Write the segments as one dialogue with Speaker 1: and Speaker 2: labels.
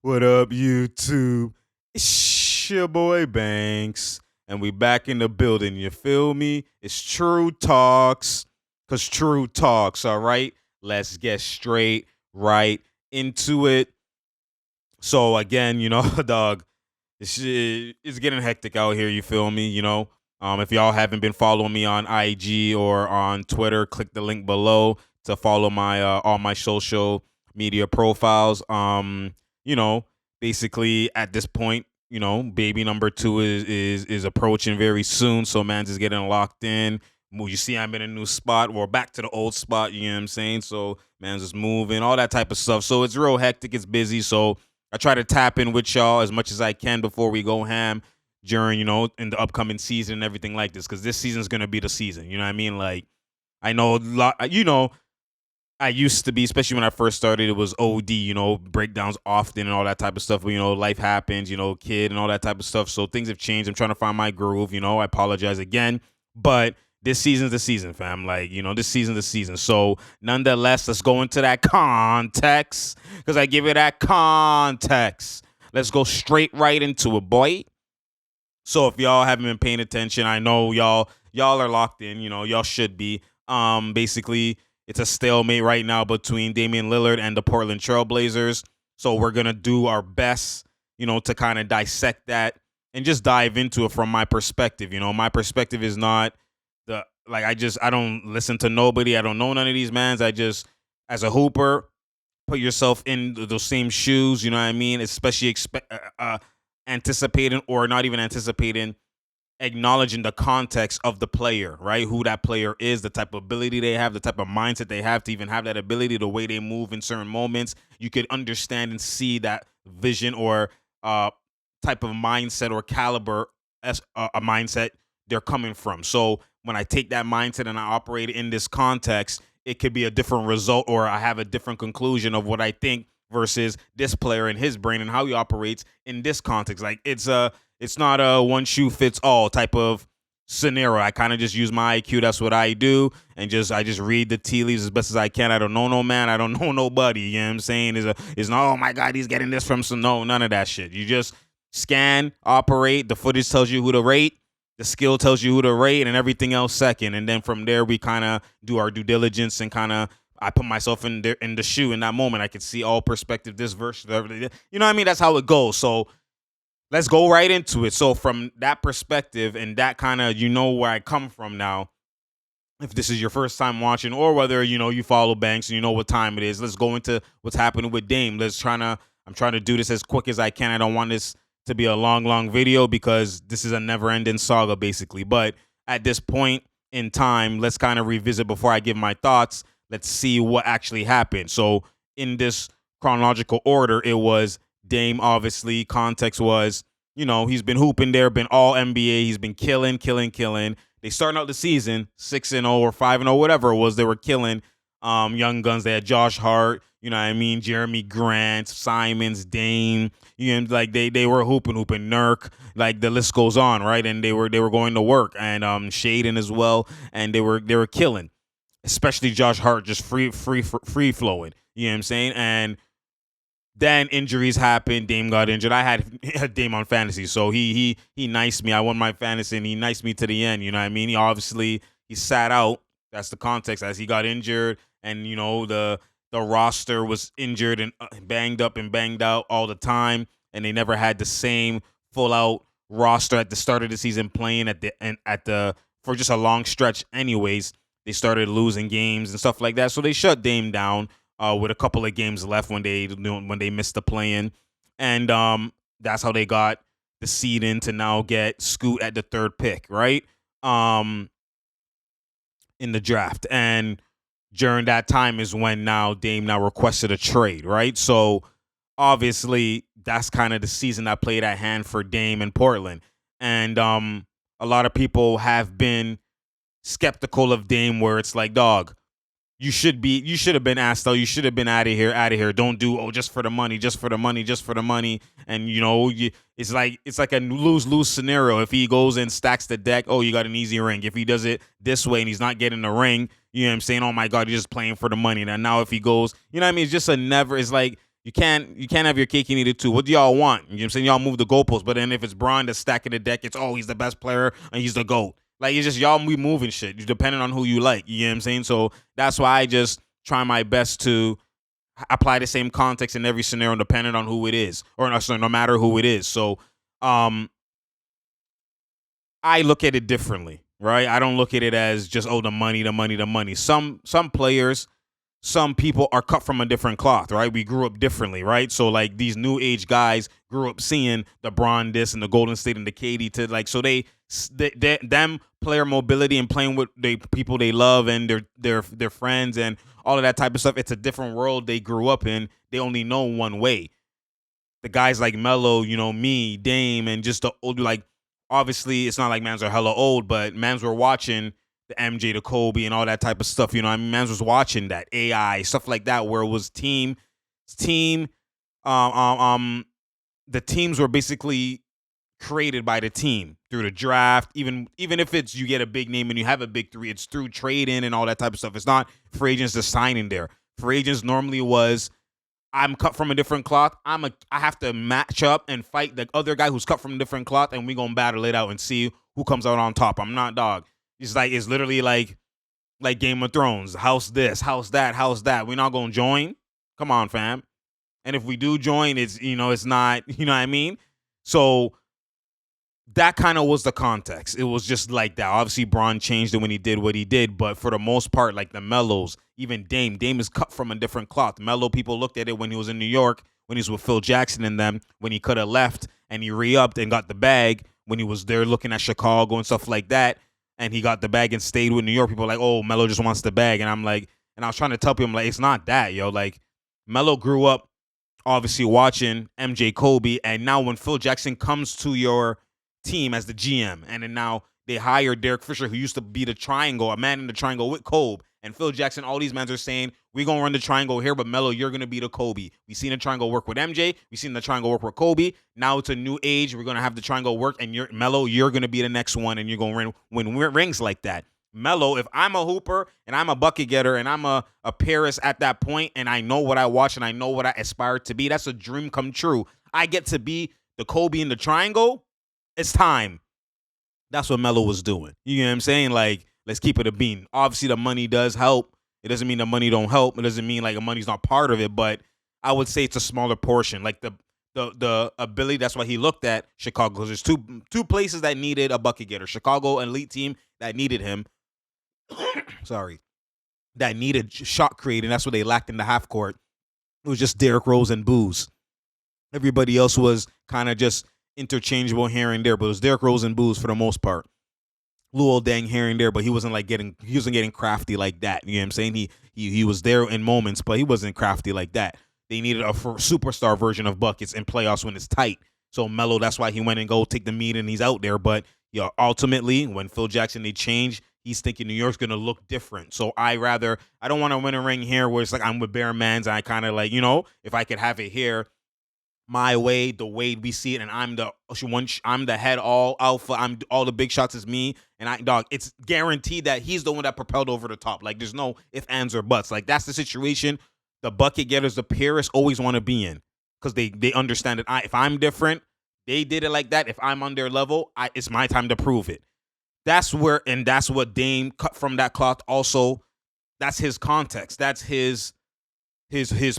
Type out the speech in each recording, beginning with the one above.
Speaker 1: What up, YouTube? It's your boy Banks, and we back in the building. You feel me? It's True Talks, cause True Talks. All right, let's get straight right into it. So again, dog, it's getting hectic out here. You feel me? If y'all haven't been following me on IG or on Twitter, click the link below to follow my all my social media profiles. You know, basically at this point, baby number two is approaching very soon. So man's is getting locked in. You see, I'm in a new spot or back to the old spot. You know what I'm saying? So man's just moving, all that type of stuff. So it's real hectic. It's busy. So I try to tap in with y'all as much as I can before we go ham during, in the upcoming season and everything like this. Because this season's going to be the season. You know what I mean? Like, I know, I used to be, especially when I first started, it was OD, breakdowns often and all that type of stuff. But, life happens, kid and all that type of stuff. So things have changed. I'm trying to find my groove. I apologize again. But this season's the season, fam. Like, this season's the season. So nonetheless, let's go into that context because I give it that context. Let's go straight right into it, boy. So if y'all haven't been paying attention, I know y'all are locked in. Y'all should be. Basically, it's a stalemate right now between Damian Lillard and the Portland Trailblazers. So we're gonna do our best, to kind of dissect that and just dive into it from my perspective. My perspective is not I don't listen to nobody. I don't know none of these mans. I just, as a hooper, put yourself in those same shoes. You know what I mean? Especially anticipating or not even anticipating, acknowledging the context of the player, right? Who that player is, the type of ability they have, the type of mindset they have to even have that ability, the way they move in certain moments. You could understand and see that vision or type of mindset or caliber as a mindset they're coming from. So when I take that mindset and I operate in this context, it could be a different result or I have a different conclusion of what I think versus this player and his brain and how he operates in this context. Like it's not a one shoe fits all type of scenario. I kind of just use my IQ. That's what I do. And I just read the tea leaves as best as I can. I don't know no man. I don't know nobody. You know what I'm saying? Is not, oh my God, he's getting this from some. No, none of that shit. You just scan, operate. The footage tells you who to rate. The skill tells you who to rate and everything else second. And then from there, we kind of do our due diligence and I put myself in the shoe in that moment. I could see all perspective, this versus everything. You know what I mean? That's how it goes. So let's go right into it. So from that perspective and that kind of, where I come from now, if this is your first time watching or whether, you follow Banks and you know what time it is, let's go into what's happening with Dame. I'm trying to do this as quick as I can. I don't want this to be a long video because this is a never-ending saga, basically. But at this point in time, let's kind of revisit before I give my thoughts. Let's see what actually happened. So in this chronological order, it was Dame, obviously. Context was, he's been hooping there, been all NBA. He's been killing. They started out the season 6-0 or 5-0, whatever it was. They were killing young guns. They had Josh Hart, Jeremy Grant, Simons, Dame. Like they were hooping, Nurk. Like the list goes on, right? And they were going to work, and Shaden as well, and they were killing. Especially Josh Hart, just free flowing. You know what I'm saying? And then injuries happened. Dame got injured. I had Dame on fantasy, so he niced me. I won my fantasy, and he niced me to the end. You know what I mean? He sat out. That's the context, as he got injured, and the roster was injured and banged up and banged out all the time, and they never had the same full out roster at the start of the season playing for just a long stretch. Anyways, they started losing games and stuff like that, so they shut Dame down with a couple of games left when they missed the play-in, and that's how they got the seed in to now get Scoot at the third pick, right? In the draft. And during that time is when Dame requested a trade, right? So obviously that's kind of the season that played at hand for Dame in Portland. And a lot of people have been skeptical of Dame, where it's like, dog, you should have been asked though. You should have been out of here. Don't do just for the money. And it's like a lose scenario. If he goes and stacks the deck, you got an easy ring. If he does it this way and he's not getting the ring, you know what I'm saying? Oh my God, he's just playing for the money. And now if he goes, you know what I mean? It's just it's like You can't have your cake and eat it too. What do y'all want? You know what I'm saying? Y'all move the goalposts, but then if it's Braun that's stacking the deck, it's he's the best player and he's the GOAT. Like it's just y'all be moving shit. Depending on who you like. You know what I'm saying? So that's why I just try my best to apply the same context in every scenario, depending on who it is, or no matter who it is. So, I look at it differently, right? I don't look at it as just the money, the money, the money. Some players, some people are cut from a different cloth, right? We grew up differently, right? So like these new age guys grew up seeing the Bron this and the Golden State and the KD to like, so them player mobility and playing with the people they love and their friends and all of that type of stuff. It's a different world they grew up in. They only know one way. The guys like Melo, me, Dame, and just the old, like, obviously it's not like mans are hella old, but mans were watching the MJ, the Kobe, and all that type of stuff. Mans was watching that AI stuff like that, where it was team, um, um, um, the teams were basically created by the team through the draft. Even if it's you get a big name and you have a big three, it's through trading and all that type of stuff. It's not free agents just signing there. Free agents normally was, I'm cut from a different cloth. I have to match up and fight the other guy who's cut from a different cloth, and we gonna battle it out and see who comes out on top. I'm not dog. It's literally like Game of Thrones. House this, house that, house that. We're not gonna join. Come on, fam. And if we do join, it's not. You know what I mean? So that kind of was the context. It was just like that. Obviously, Bron changed it when he did what he did, but for the most part, like the Melos, even Dame is cut from a different cloth. Melo, people looked at it when he was in New York, when he was with Phil Jackson and them, when he could have left and he re-upped and got the bag when he was there looking at Chicago and stuff like that, and he got the bag and stayed with New York. People were like, oh, Melo just wants the bag. And I'm like, and I was trying to tell people, I'm like, it's not that, yo. Like, Melo grew up obviously watching MJ, Kobe, and now when Phil Jackson comes to your team as the GM, and then now they hire Derek Fisher, who used to be the triangle, a man in the triangle with Kobe and Phil Jackson. All these men are saying, we're going to run the triangle here, but Melo, you're going to be the Kobe. We've seen the triangle work with MJ. We've seen the triangle work with Kobe. Now it's a new age. We're going to have the triangle work, and Melo, you're going to be the next one, and you're going to win rings like that. Melo, if I'm a hooper and I'm a bucket getter and I'm a Paris at that point, and I know what I watch and I know what I aspire to be, that's a dream come true. I get to be the Kobe in the triangle. It's time. That's what Melo was doing. You know what I'm saying? Like, let's keep it a bean. Obviously, the money does help. It doesn't mean the money don't help. It doesn't mean like the money's not part of it, but I would say it's a smaller portion. Like the ability, that's why he looked at Chicago, because there's two places that needed a bucket getter. Chicago, an elite team that needed him. Sorry. That needed shot creating. That's what they lacked in the half court. It was just Derrick Rose and Booze. Everybody else was kind of just interchangeable here and there, but it was Derrick Rose and Booze for the most part. Luol Deng here and there, but he wasn't getting crafty like that. You know what I'm saying? He was there in moments, but he wasn't crafty like that. They needed a superstar version of buckets in playoffs when it's tight. So Melo, that's why he went and go take the meat and he's out there. But ultimately, when Phil Jackson they changed, he's thinking New York's gonna look different. So I don't want to win a ring here where it's like I'm with Bear Mans and I kind of like, if I could have it here my way, the way we see it, and I'm the head all alpha. I'm all the big shots is me, and it's guaranteed that he's the one that propelled over the top. Like there's no ifs, ands, or buts. Like that's the situation the bucket getters, the purists always want to be in, because they understand that if I'm different, they did it like that. If I'm on their level, it's my time to prove it. That's what Dame cut from that cloth. Also, that's his context. That's his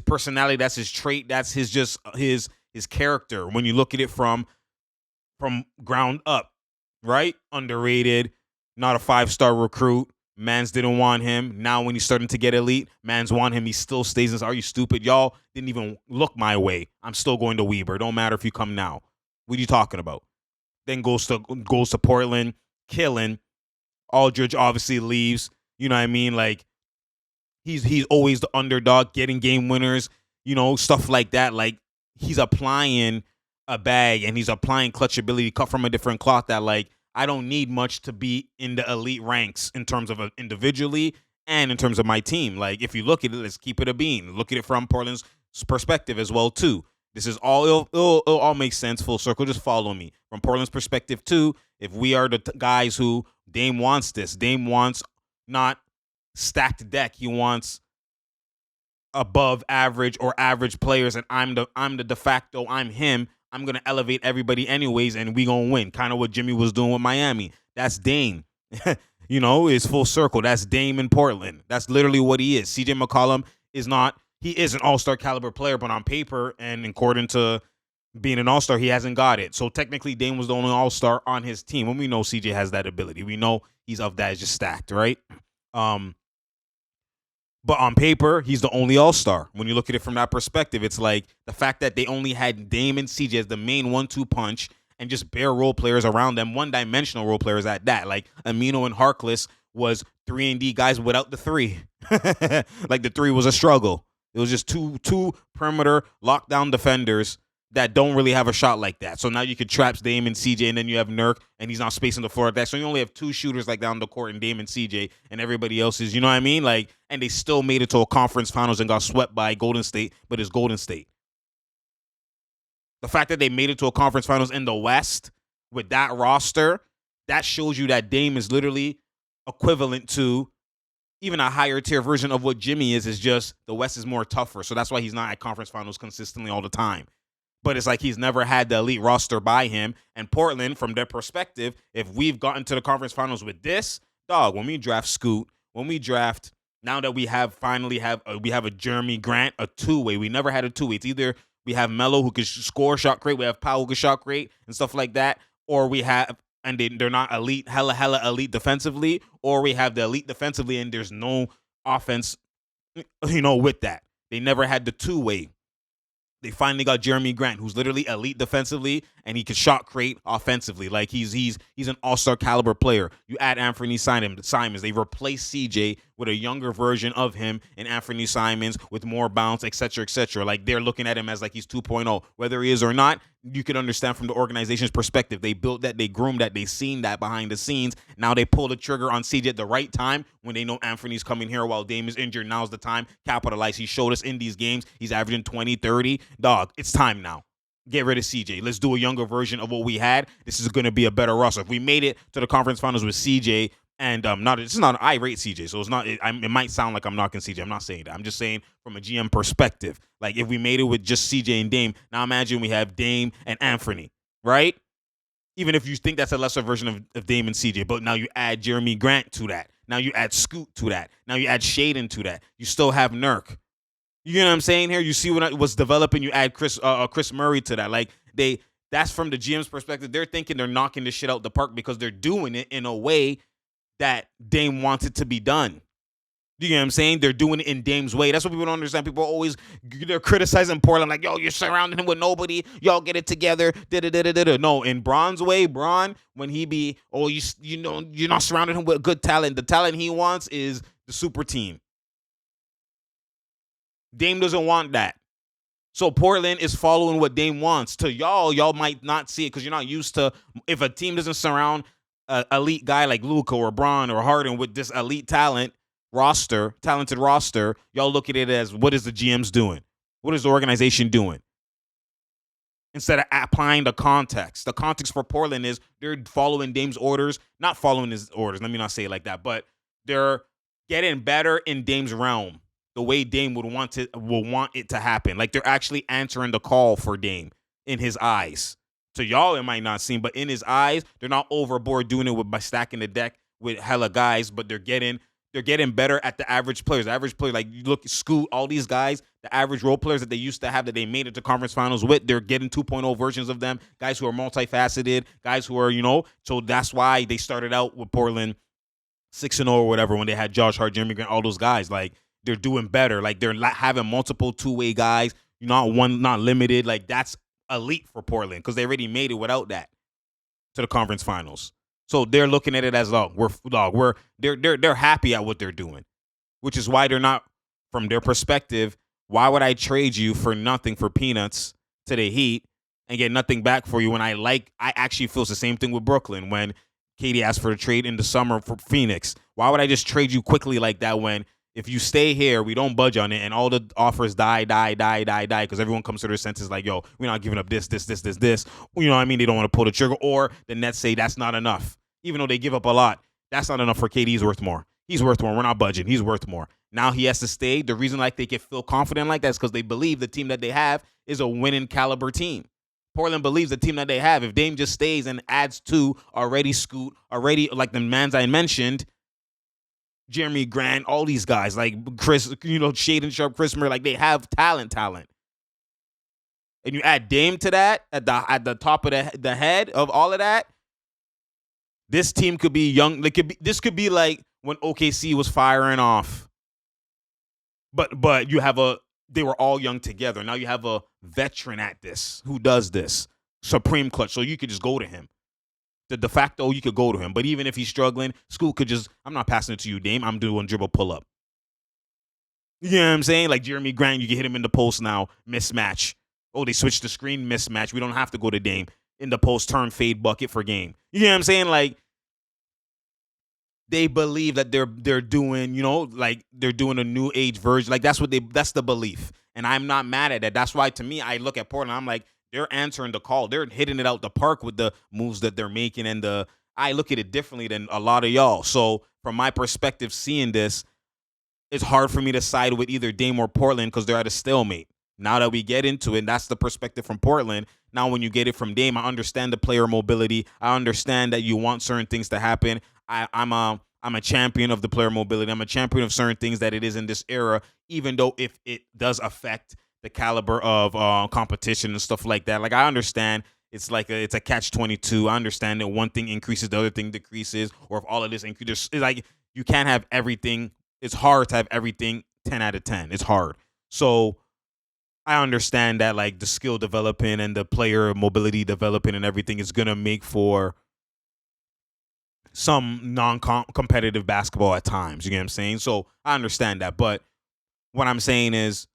Speaker 1: personality. That's his trait. That's his character. When you look at it from ground up, right? Underrated, not a 5-star recruit. Mans didn't want him. Now when he's starting to get elite, Mans want him. He still stays in. Are you stupid? Y'all didn't even look my way. I'm still going to Weber. Don't matter if you come now. What are you talking about? Then goes to Portland, killing. Aldridge obviously leaves. You know what I mean? Like he's always the underdog, getting game winners, stuff like that. Like he's applying a bag and he's applying clutch ability cut from a different cloth that like I don't need much to be in the elite ranks in terms of individually and in terms of my team. Like if you look at it, let's keep it a bean. Look at it from Portland's perspective as well too. This is all it'll all make sense full circle. Just follow me from Portland's perspective too. If we are the guys who Dame wants this, Dame wants not stacked deck. He wants above average or average players, and I'm the de facto, I'm him. I'm gonna elevate everybody anyways, and we gonna win. Kind of what Jimmy was doing with Miami. That's Dame. It's full circle. That's Dame in Portland. That's literally what he is. CJ McCollum is not. He is an all-star caliber player, but on paper and according to being an all-star, he hasn't got it. So technically, Dame was the only all-star on his team. And we know CJ has that ability. We know he's of that. It's just stacked, right? But on paper, he's the only all-star. When you look at it from that perspective, it's like the fact that they only had Dame and CJ as the main 1-2 punch and just bare role players around them, one-dimensional role players at that. Like Amino and Harkless was 3-and-D guys without the 3. Like the 3 was a struggle. It was just two perimeter lockdown defenders that don't really have a shot like that. So now you could trap Dame and CJ, and then you have Nurk, and he's not spacing the floor at that. So you only have 2 shooters like down the court, and Dame and CJ, and everybody else is, you know what I mean? Like, and they still made it to a conference finals and got swept by Golden State, but it's Golden State. The fact that they made it to a conference finals in the West with that roster, that shows you that Dame is literally equivalent to even a higher tier version of what Jimmy is. Is just the West is more tougher. So that's why he's not at conference finals consistently all the time. But it's like he's never had the elite roster by him. And Portland, from their perspective, if we've gotten to the conference finals with this, dog, when we draft Scoot, when we draft, now that we have we have a Jeremy Grant, a two-way. We never had a two-way. It's either we have Melo who can score, shot create, we have Powell who can shot create and stuff like that, or we have, and they're not elite, hella elite defensively, or we have the elite defensively and there's no offense, with that. They never had the two-way. They finally got Jeremy Grant, who's literally elite defensively, and he can shot create offensively. Like he's an all-star caliber player. You add Anthony Simons. They replace CJ with a younger version of him and Anthony Simons with more bounce, et cetera, et cetera. Like they're looking at him as like he's 2.0. Whether he is or not, you can understand from the organization's perspective. They built that, they groomed that, they seen that behind the scenes. Now they pull the trigger on CJ at the right time when they know Anthony's coming here while Dame is injured. Now's the time. Capitalize. He showed us in these games. He's averaging 20, 30. Dog, it's time now. Get rid of CJ. Let's do a younger version of what we had. This is going to be a better roster. If we made it to the conference finals with CJ, and I rate CJ, so it's not. It might sound like I'm knocking CJ. I'm not saying that. I'm just saying from a GM perspective. Like if we made it with just CJ and Dame, now imagine we have Dame and Anthony, right? Even if you think that's a lesser version of Dame and CJ, but now you add Jeremy Grant to that. Now you add Scoot to that. Now you add Shaden to that. You still have Nurk. You know what I'm saying here? You see what was developing. You add Chris Murray to that. Like that's from the GM's perspective. They're thinking they're knocking this shit out the park because they're doing it in a way that Dame wants it to be done. You know what I'm saying? They're doing it in Dame's way. That's what people don't understand. People always, they're criticizing Portland like, yo, you're surrounding him with nobody. Y'all get it together. Da-da-da-da-da. No, in Bron's way, Bron, when he be, you're not surrounding him with good talent. The talent he wants is the super team. Dame doesn't want that. So Portland is following what Dame wants. To y'all might not see it because you're not used to, if a team doesn't surround an elite guy like Luka or Bron or Harden with this elite talented roster, y'all look at it as, what is the GM's doing? What is the organization doing? Instead of applying the context. The context for Portland is they're following Dame's orders, not following his orders, let me not say it like that, but they're getting better in Dame's realm, the way Dame will want it to happen. Like they're actually answering the call for Dame in his eyes. To y'all, it might not seem, but in his eyes, they're not overboard doing it by stacking the deck with hella guys, but they're getting better at the average players. The average player, like you look at Scoot, all these guys, the average role players that they used to have that they made it to conference finals with, they're getting 2.0 versions of them. Guys who are multifaceted, guys who are, so that's why they started out with Portland 6-0 or whatever when they had Josh Hart, Jeremy Grant, all those guys. Like they're doing better. Like they're having multiple two-way guys, not limited. Like that's elite for Portland because they already made it without that to the conference finals. So they're looking at it as they're happy at what they're doing, which is why they're not, from their perspective, why would I trade you for nothing for peanuts to the Heat and get nothing back for you when I actually feel the same thing with Brooklyn when KD asked for a trade in the summer for Phoenix. Why would I just trade you quickly like that when if you stay here, we don't budge on it, and all the offers die, because everyone comes to their senses like, yo, we're not giving up this. You know what I mean? They don't want to pull the trigger, or the Nets say that's not enough. Even though they give up a lot, that's not enough for KD. He's worth more. We're not budging. He's worth more. Now he has to stay. The reason like they can feel confident like that is because they believe the team that they have is a winning caliber team. Portland believes the team that they have, if Dame just stays and adds to already Scoot, already like the mans I mentioned, Jeremy Grant, all these guys, like Chris, Shaden Sharp, Chris Murray, like they have talent. And you add Dame to that at the top of the head of all of that, this team could be young. This could be like when OKC was firing off. But you have they were all young together. Now you have a veteran at this who does this. Supreme clutch. So you could just go to him. The de facto, you could go to him. But even if he's struggling, Scoot could just, I'm not passing it to you, Dame. I'm doing dribble pull-up. You know what I'm saying? Like Jeremy Grant, you can hit him in the post now. Mismatch. Oh, they switched the screen. Mismatch. We don't have to go to Dame. In the post, turn, fade, bucket for game. You know what I'm saying? Like, they believe that they're doing, like they're doing a new age version. Like that's the belief. And I'm not mad at that. That's why to me, I look at Portland, I'm like, they're answering the call. They're hitting it out the park with the moves that they're making. And I look at it differently than a lot of y'all. So from my perspective, seeing this, it's hard for me to side with either Dame or Portland because they're at a stalemate. Now that we get into it, that's the perspective from Portland. Now when you get it from Dame, I understand the player mobility. I understand that you want certain things to happen. I'm a champion of the player mobility. I'm a champion of certain things that it is in this era, even though if it does affect the caliber of competition and stuff like that. Like I understand it's a catch-22. I understand that one thing increases, the other thing decreases, or if all of this increases, it's like you can't have everything. It's hard to have everything 10 out of 10. It's hard. So I understand that like the skill developing and the player mobility developing and everything is going to make for some non-competitive basketball at times. You get what I'm saying? So I understand that. But what I'm saying is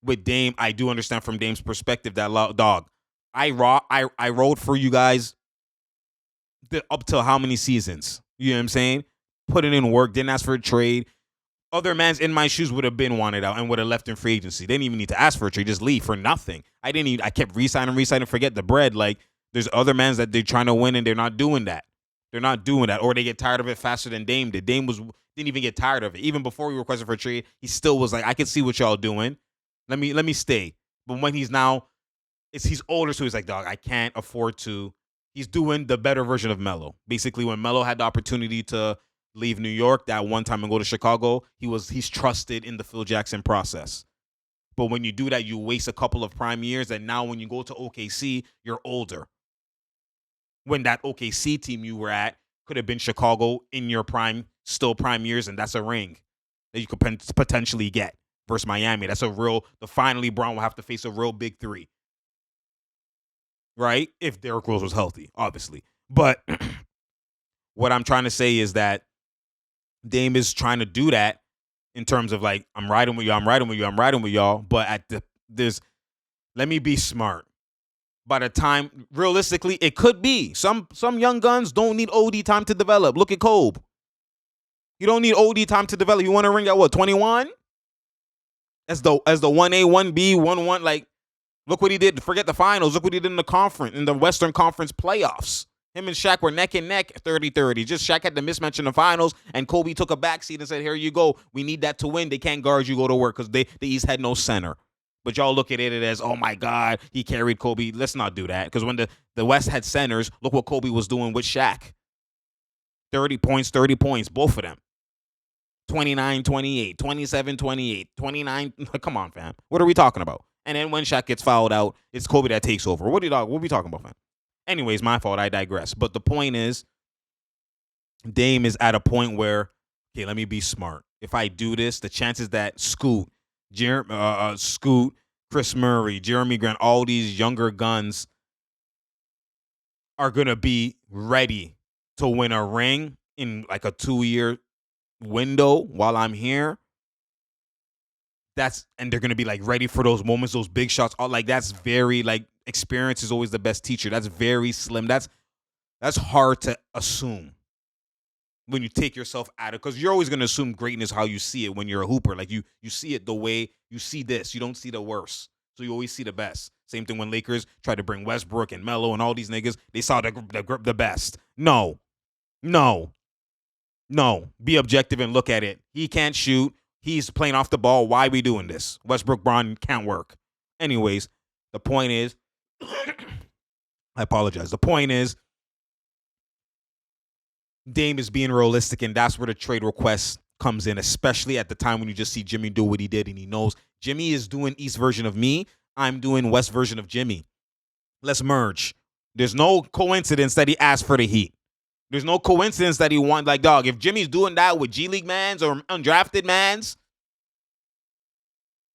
Speaker 1: with Dame, I do understand from Dame's perspective that, dog, I rode for you guys up till how many seasons? You know what I'm saying? Putting in work, didn't ask for a trade. Other mans in my shoes would have been wanted out and would have left in free agency. They didn't even need to ask for a trade, just leave for nothing. I kept re-signing, forget the bread. Like, there's other mans that they're trying to win and they're not doing that. They're not doing that. Or they get tired of it faster than Dame did. Dame didn't even get tired of it. Even before he requested for a trade, he still was like, I can see what y'all doing. Let me stay. But when he's older, so he's like, dog, I can't afford to. He's doing the better version of Melo. Basically, when Melo had the opportunity to leave New York that one time and go to Chicago, he's trusted in the Phil Jackson process. But when you do that, you waste a couple of prime years, and now when you go to OKC, you're older. When that OKC team you were at could have been Chicago in your prime, still prime years, and that's a ring that you could potentially get versus Miami. The finally Brown will have to face a real big three. Right? If Derrick Rose was healthy, obviously. But what I'm trying to say is that Dame is trying to do that in terms of like, I'm riding with y'all. But let me be smart. By the time, realistically, it could be. Some young guns don't need OD time to develop. Look at Kobe. You don't need OD time to develop. You want to ring at what, 21? As the 1A, 1B, 1-1, like, look what he did. Forget the finals. Look what he did in the Western Conference playoffs. Him and Shaq were neck and neck, 30-30. Just Shaq had the mismatch in the finals, and Kobe took a backseat and said, here you go. We need that to win. They can't guard you, go to work, because the East had no center. But y'all look at it as, oh, my God, he carried Kobe. Let's not do that, because when the West had centers, look what Kobe was doing with Shaq. 30 points, both of them. 29-28, 27-28, 29. Come on, fam. What are we talking about? And then when Shaq gets fouled out, it's Kobe that takes over. What are we talking about, fam? Anyways, my fault. I digress. But the point is, Dame is at a point where, okay, let me be smart. If I do this, the chances that Scoot, Chris Murray, Jeremy Grant, all these younger guns are going to be ready to win a ring in like a 2-year window while I'm here. And they're going to be like ready for those moments, those big shots. All like, that's very like, experience is always the best teacher. That's very slim. That's hard to assume when you take yourself out of, because you're always going to assume greatness how you see it when you're a hooper. Like you see it the way you see this. You don't see the worst. So you always see the best. Same thing when Lakers tried to bring Westbrook and Melo and all these niggas. They saw the best. No. Be objective and look at it. He can't shoot. He's playing off the ball. Why are we doing this? Westbrook Braun can't work. Anyways, the point is, I apologize. The point is, Dame is being realistic, and that's where the trade request comes in, especially at the time when you just see Jimmy do what he did, and he knows Jimmy is doing East version of me. I'm doing West version of Jimmy. Let's merge. There's no coincidence that he asked for the Heat. There's no coincidence that he won. Like, dog, if Jimmy's doing that with G League mans or undrafted mans,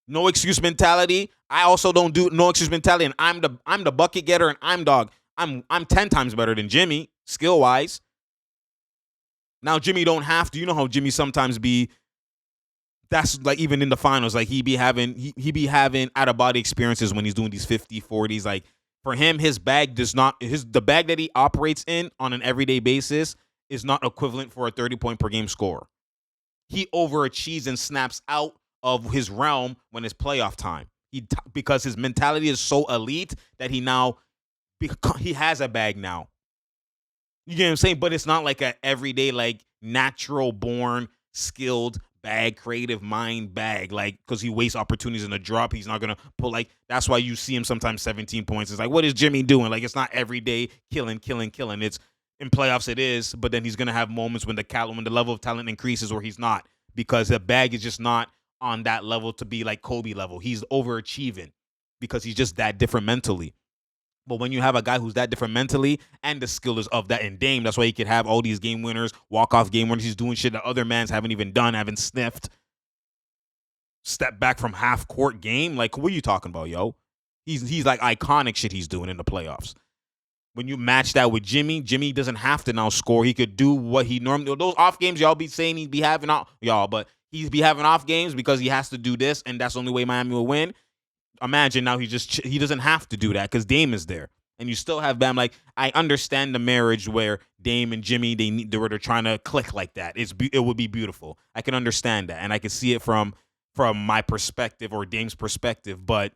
Speaker 1: no excuse mentality. I also don't do no excuse mentality, and I'm the bucket getter, and I'm 10 times better than Jimmy skill wise. Now Jimmy don't have to. You know how Jimmy sometimes be. That's like even in the finals, like he be having out of body experiences when he's doing these 50, 40s. Like for him, his bag does not the bag that he operates in on an everyday basis is not equivalent for a 30-point per game score. He overachieves and snaps out of his realm when it's playoff time. Because his mentality is so elite that he has a bag now. You get what I'm saying? But it's not like a everyday, like natural born, skilled bag, creative mind bag. Like, because he wastes opportunities in the drop. He's not going to pull, like, that's why you see him sometimes 17 points. It's like, what is Jimmy doing? Like, it's not every day killing. It's in playoffs, it is. But then he's going to have moments when the level of talent increases or he's not. Because the bag is just not on that level to be like Kobe level. He's overachieving because he's just that different mentally. But when you have a guy who's that different mentally and the skill is of that, and Dame, that's why he could have all these game winners, walk-off game winners. He's doing shit that other mans haven't even done, haven't sniffed. Step back from half-court game. Like, what are you talking about, yo? He's like iconic shit he's doing in the playoffs. When you match that with Jimmy doesn't have to now score. He could do what he normally... Those off games, y'all be saying he'd be having off... Y'all, but he's be having off games because he has to do this, and that's the only way Miami will win. Imagine now he doesn't have to do that because Dame is there, and you still have Bam. Like, I understand the marriage where Dame and Jimmy they're trying to click like that. It would be beautiful. I can understand that, and I can see it from my perspective or Dame's perspective. But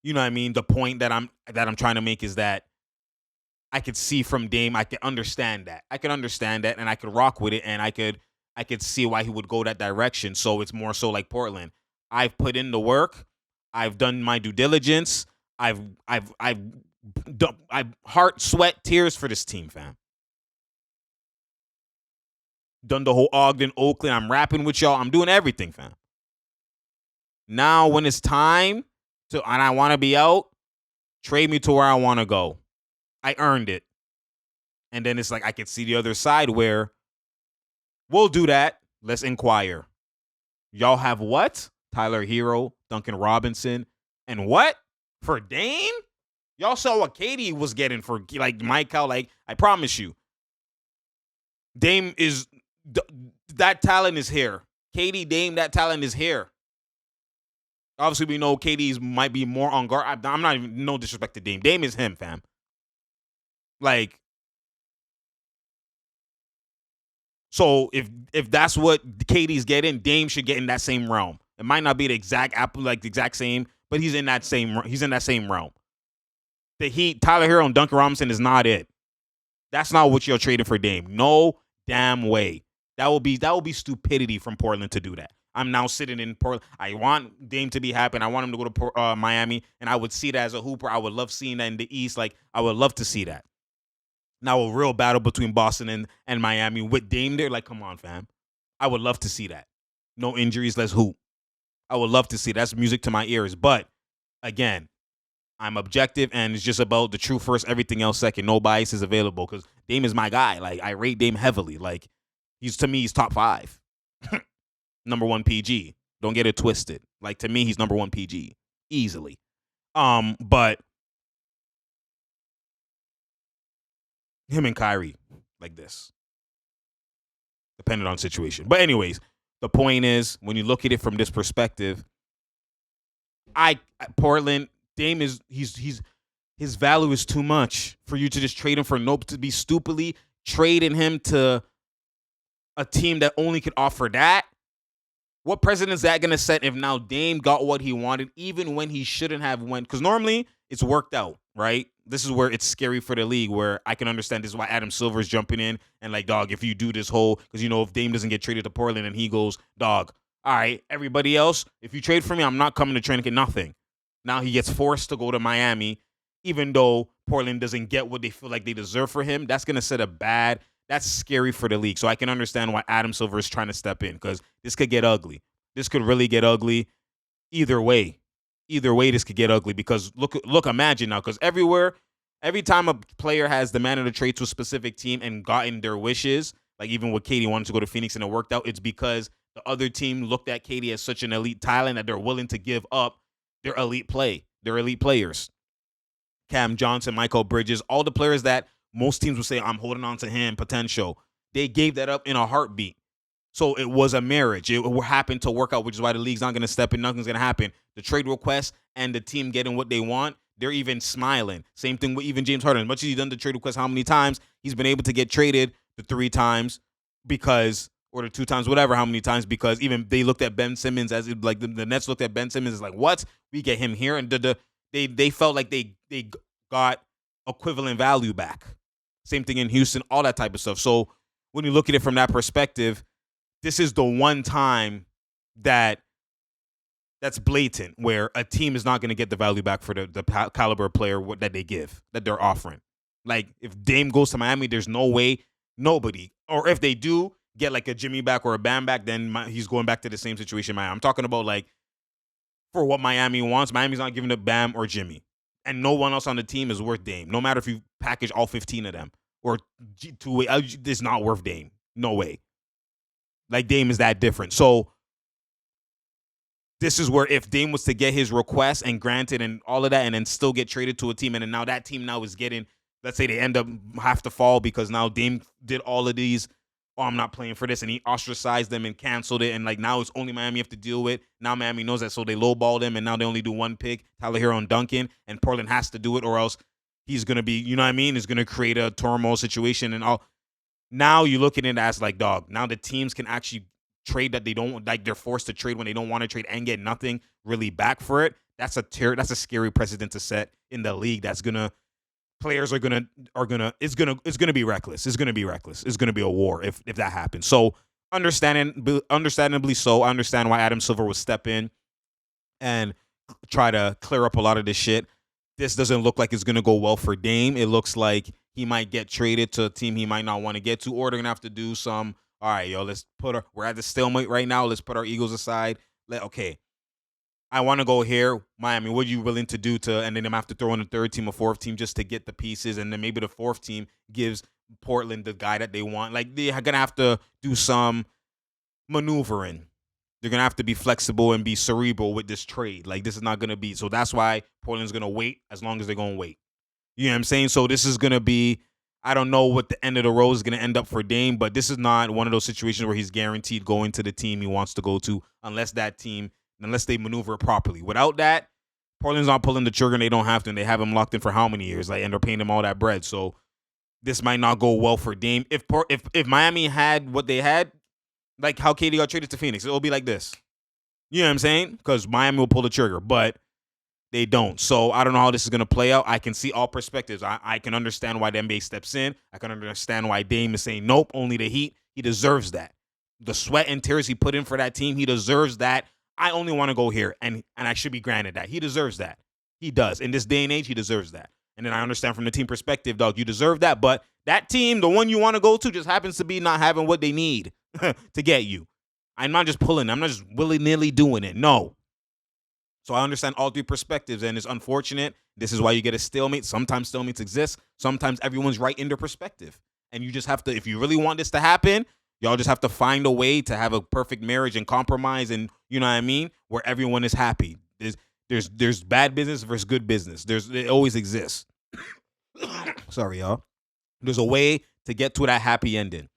Speaker 1: you know what I mean. The point that I'm trying to make is that I could see from Dame. I can understand that. And I could rock with it, and I could see why he would go that direction. So it's more so like Portland. I've put in the work. I've done my due diligence. I've heart, sweat, tears for this team, fam. Done the whole Ogden, Oakland. I'm rapping with y'all. I'm doing everything, fam. Now, when it's time and I want to be out, trade me to where I want to go. I earned it. And then it's like I can see the other side where we'll do that. Let's inquire. Y'all have what? Tyler Hero, Duncan Robinson, and what? For Dame? Y'all saw what Katie was getting for, like, Michael. Like, I promise you. Dame is, that talent is here. Katie, Dame, that talent is here. Obviously, we know Katie's might be more on guard. I'm not even, no disrespect to Dame. Dame is him, fam. Like, so if that's what Katie's getting, Dame should get in that same realm. It might not be the exact same, but he's in that same realm. The Heat, Tyler Hero and Duncan Robinson is not it. That's not what you're trading for Dame. No damn way. That will be stupidity from Portland to do that. I'm now sitting in Portland. I want Dame to be happy. And I want him to go to Miami, and I would see that as a hooper. I would love seeing that in the East. Like, I would love to see that. Now a real battle between Boston and Miami with Dame there. Like, come on, fam. I would love to see that. No injuries. Let's hoop. I would love to see. That's music to my ears. But, again, I'm objective, and it's just about the truth first, everything else second. No bias is available because Dame is my guy. Like, I rate Dame heavily. Like, he's top 5. Number 1 PG. Don't get it twisted. Like, to me, he's number 1 PG. Easily. But him and Kyrie, like this. Depending on situation. But anyways, the point is, when you look at it from this perspective, Portland, Dame is his value is too much for you to just trade him to be stupidly trading him to a team that only could offer that. What precedent is that going to set if now Dame got what he wanted, even when he shouldn't have went? Because normally it's worked out, right? this is where it's scary for the league, where I can understand this is why Adam Silver's jumping in and like, dog, if you do this whole, because if Dame doesn't get traded to Portland and he goes, dog, all right, everybody else, if you trade for me, I'm not coming to training camp, nothing. Now he gets forced to go to Miami, even though Portland doesn't get what they feel like they deserve for him. That's going to set a bad, that's scary for the league. So I can understand why Adam Silver is trying to step in, because this could get ugly. This could really get ugly either way. Either way, this could get ugly, because look, imagine now, because every time a player has demanded a trade to a specific team and gotten their wishes, like even with KD wanted to go to Phoenix and it worked out, it's because the other team looked at KD as such an elite talent that they're willing to give up their elite players. Cam Johnson, Michael Bridges, all the players that most teams would say, I'm holding on to him, potential. They gave that up in a heartbeat. So it was a marriage. It happened to work out, which is why the league's not going to step in. Nothing's going to happen. The trade request and the team getting what they want, they're even smiling. Same thing with even James Harden. As much as he's done the trade request how many times, he's been able to get traded the 3 times or the 2 times, whatever, how many times, because even they looked at Ben Simmons as like the Nets looked at Ben Simmons as like, what? We get him here. And they felt like they got equivalent value back. Same thing in Houston, all that type of stuff. So when you look at it from that perspective, this is the one time that's blatant where a team is not going to get the value back for the caliber of player that they give, that they're offering. Like, if Dame goes to Miami, there's no way nobody, or if they do get like a Jimmy back or a Bam back, then he's going back to the same situation Miami. I'm talking about like for what Miami wants. Miami's not giving up Bam or Jimmy. And no one else on the team is worth Dame. No matter if you package all 15 of them or two-way, it's not worth Dame. No way. Like, Dame is that different. So this is where if Dame was to get his request and granted and all of that and then still get traded to a team, and then now that team now is getting, let's say they end up have to fall because now Dame did all of these, I'm not playing for this, and he ostracized them and canceled it, and like now it's only Miami you have to deal with. Now Miami knows that, so they lowballed him, and now they only do 1 pick, Tyler Hero and Duncan, and Portland has to do it, or else he's going to be, you know what I mean, is going to create a turmoil situation and all. Now you look at it as like, dog, now the teams can actually trade that they don't, like they're forced to trade when they don't want to trade and get nothing really back for it. That's a scary precedent to set in the league. Players are gonna it's gonna be reckless. It's gonna be reckless. It's gonna be a war if that happens. So understandably so, I understand why Adam Silver would step in and try to clear up a lot of this shit. This doesn't look like it's gonna go well for Dame. It looks like he might get traded to a team he might not want to get to, or they're gonna have to do some. All right, yo, we're at the stalemate right now. Let's put our egos aside. Okay, I want to go here, Miami. What are you willing to do and then I'm have to throw in a 3rd team, a 4th team just to get the pieces, and then maybe the 4th team gives Portland the guy that they want. Like, they're gonna have to do some maneuvering. They're gonna have to be flexible and be cerebral with this trade. Like, this is not gonna be. So that's why Portland's gonna wait as long as they're gonna wait. You know what I'm saying? So this is gonna be. I don't know what the end of the road is going to end up for Dame, but this is not one of those situations where he's guaranteed going to the team he wants to go to unless they maneuver properly. Without that, Portland's not pulling the trigger, and they don't have to, and they have him locked in for how many years? Like, and they're paying him all that bread. So this might not go well for Dame. If Miami had what they had, like how KD got traded to Phoenix, it'll be like this. You know what I'm saying? Because Miami will pull the trigger, but they don't. So I don't know how this is going to play out. I can see all perspectives. I can understand why the NBA steps in. I can understand why Dame is saying, nope, only the Heat. He deserves that. The sweat and tears he put in for that team, he deserves that. I only want to go here, and I should be granted that. He deserves that. He does. In this day and age, he deserves that. And then I understand from the team perspective, dog, you deserve that. But that team, the one you want to go to, just happens to be not having what they need to get you. I'm not just pulling. I'm not just willy-nilly doing it. No. So I understand all 3 perspectives, and it's unfortunate. This is why you get a stalemate. Sometimes stalemates exist. Sometimes everyone's right in their perspective. And you just have to, if you really want this to happen, y'all just have to find a way to have a perfect marriage and compromise, and you know what I mean, where everyone is happy. There's bad business versus good business. It always exists. Sorry, y'all. There's a way to get to that happy ending.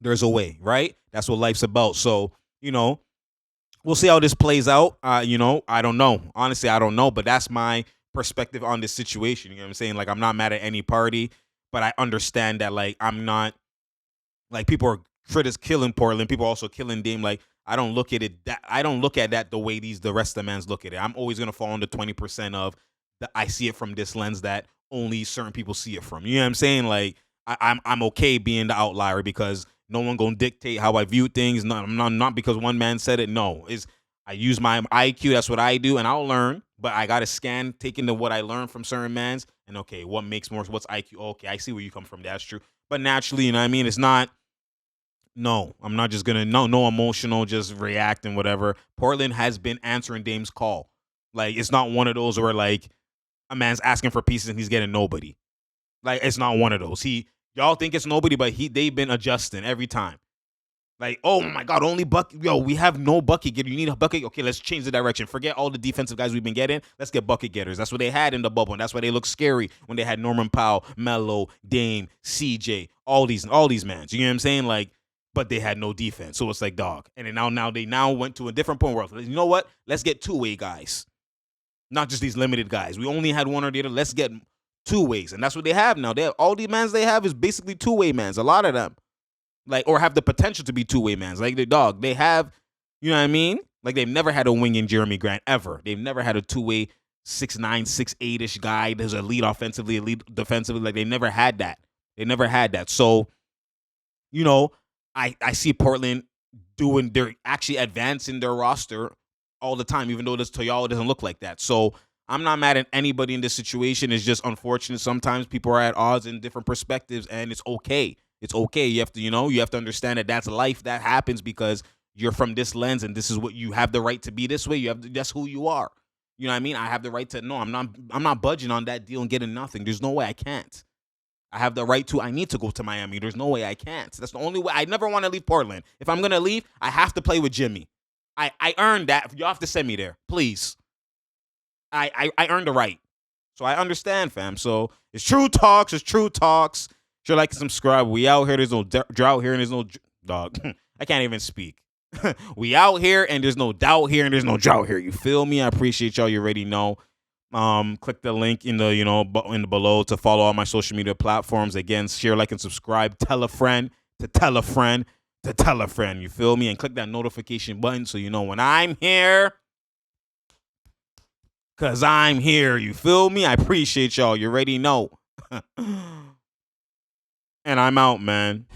Speaker 1: There's a way, right? That's what life's about. So, we'll see how this plays out. I don't know. Honestly, I don't know. But that's my perspective on this situation. You know what I'm saying? Like, I'm not mad at any party, but I understand that, like, I'm not, like, people are killing Portland. People are also killing Dame. Like, I don't look at it I don't look at that the way the rest of the mans look at it. I'm always gonna fall into 20% of I see it from this lens that only certain people see it from. You know what I'm saying? Like I'm okay being the outlier because no one gonna dictate how I view things. Not because one man said it. No, is I use my IQ. That's what I do, and I'll learn. But I gotta scan, take into what I learned from certain mans, and okay, what makes more? What's IQ? Okay, I see where you come from. That's true. But naturally, you know what I mean? It's not. No, I'm not just gonna no emotional, just react and whatever. Portland has been answering Dame's call. Like it's not one of those where like a man's asking for pieces and he's getting nobody. Like it's not one of those. Y'all think it's nobody, but they've been adjusting every time. Like, oh my God, only bucket. Yo, we have no bucket getter. You need a bucket. Okay, let's change the direction. Forget all the defensive guys we've been getting. Let's get bucket getters. That's what they had in the bubble, and that's why they look scary when they had Norman Powell, Melo, Dame, CJ, all these mans. You know what I'm saying? Like, but they had no defense. So it's like, dog. And then now they went to a different point where, you know what? Let's get two-way guys. Not just these limited guys. We only had one or the other. Let's get two ways. And that's what they have now. All the mans they have is basically two-way mans. A lot of them. Like, or have the potential to be two-way mans. Like the dog. They have, you know what I mean? Like they've never had a wing in Jeremy Grant ever. They've never had a two-way 6'9", 6'8"-ish guy that's a lead offensively, a lead defensively. Like they never had that. They never had that. So, you know, I see Portland they're actually advancing their roster all the time, even though this to y'all doesn't look like that. So I'm not mad at anybody in this situation. It's just unfortunate. Sometimes people are at odds in different perspectives, and it's okay. It's okay. You have to understand that that's life. That happens because you're from this lens, and this is what you have the right to be this way. That's who you are. You know what I mean? I have the right to. No, I'm not budging on that deal and getting nothing. There's no way I can't. I have the right to. I need to go to Miami. There's no way I can't. That's the only way. I never want to leave Portland. If I'm gonna leave, I have to play with Jimmy. I earned that. You have to send me there, please. I earned the right. So I understand, fam. So it's true talks. It's true talks. Sure, like and subscribe. We out here. There's no drought here, and there's no dog. I can't even speak. We out here, and there's no doubt here, and there's no drought here. You feel me? I appreciate y'all. You already know. Click the link in the in the below to follow all my social media platforms. Again, share, like, and subscribe. Tell a friend to tell a friend to tell a friend. You feel me? And click that notification button so you know when I'm here. Cause I'm here. You feel me? I appreciate y'all. You already know. And I'm out, man.